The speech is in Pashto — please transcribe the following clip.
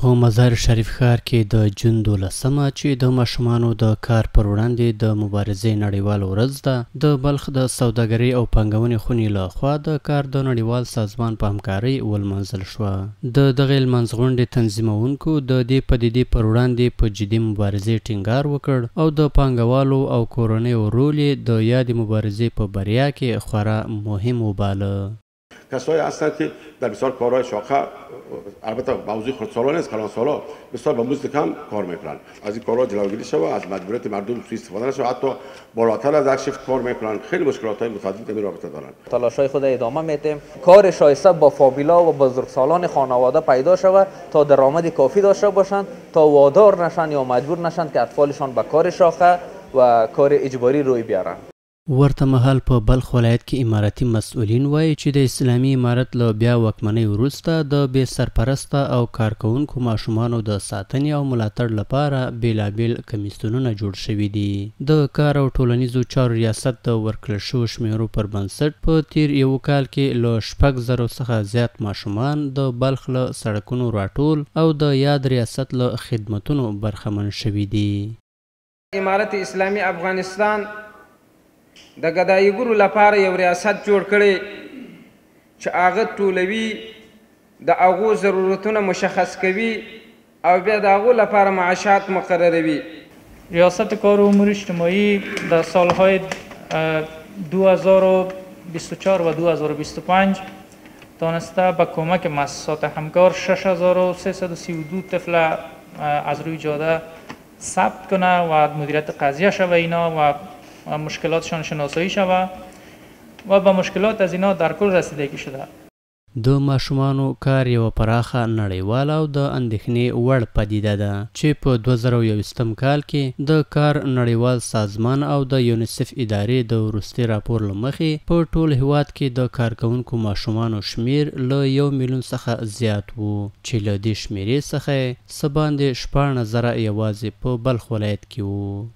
په مزار شریف ښار کې د جون 12مه چې د ماشومانو د کار پر وړاندې د مبارزې نړیواله ورځ ده د بلخ د سوداګرۍ او پانګونې خونې له خوا د کار د نړیوال سازمان په همکارۍ ولمانځل شوه. د دغې لمانځغونډې تنظیمونکو د دې پدیدې پر وړاندې په جدي مبارزې ټینګار وکړ او د پانګوالو او کورنیو رول یې د یادې مبارزې په بریا کې خورا مهم وباله. کسایی هستند که در بسیار کارهای شاخه البته موضوع خردسالان نیست، کلانسالا بسیار با مزد کم کار میکنن. از این کارها جلوگیری شود، از مجبوریت مردم سوء استفاده نشود، حتی بالاتر از یک شیفت کار میکنن. خیلی مشکلات متعدد در این رابطه دارن. تلاش‌های خود ادامه میدیم. کار شایسته با فامیلا و بزرگسالان خانواده پیدا شود تا درآمد کافی داشته باشند تا وادار نشن یا مجبور نشن که اطفالشان به کار شاخه و کار اجباری روی بیارن. ورته مهال په بلخ ولایت کې اماراتي مسؤلین وایي چې د اسلامي امارت له بیا واکمنۍ وروسته د بې سرپرسته او کارکوونکو ماشومانو د ساتنې او ملاتړ لپاره بیلابیل کمیسیونونه جوړ شوي دي. د کار او ټولنیزو چارو ریاست د ورکړل شوو شمیرو پر بنسټ په تیر یو کال کې له 6,000 څخه زیات ماشومان د بلخ له سړکونو راټول او د یاد ریاست له خدمتونو برخمن شوي دي. امارت اسلامي افغانستان د ګدایګرو لپاره یو ریاست جوړ کړي چې هغه ټولوي د هغو ضرورتونه مشخص کوي او بیا د هغو لپاره معاشات مقرروي. ریاست کار امور اجتماعی در سالهای 2024 و 2025 تانسته با کمک مؤسسات همکار 6332 طفل از روی جاده ثبت کنه و مدیریت قضیه شوه اینا و مشکلاتشان شناسایی شود و به مشکلات از اینا در کل رسیدگی شده. د ماشومانو کار یوه پراخه نړیواله او د اندېښنې وړ پدیده ده چې په 2021 کال کې د کار نړیوال سازمان او د یونیسف ادارې د وروستي راپور له مخې په ټول هیواد کې د کارکوونکو ماشومانو شمیر له 1 میلیون څخه زیات و چې له دې شمیرې څخه څه باندې 14,000 یوازې په بلخ ولایت کې و.